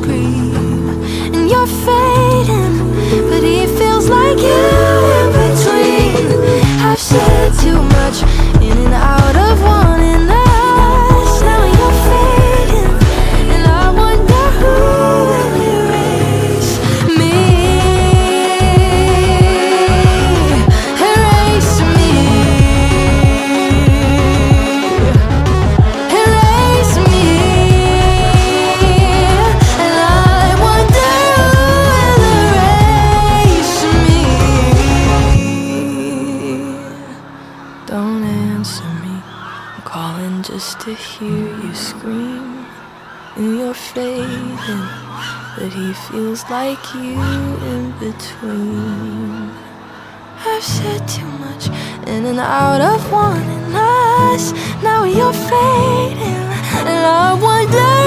scream. And you're fading, but he feels like you in between. I've said too much, in and out of wanting us. Now you're fading, and I wonder who will erase me. Erase me. Erase me. And I wonder who will erase me. Don't answer me, I'm calling just to hear you scream. And you're fading, but he feels like you in between. I've said too much, in and out of wanting us. Now you're fading, and I wonder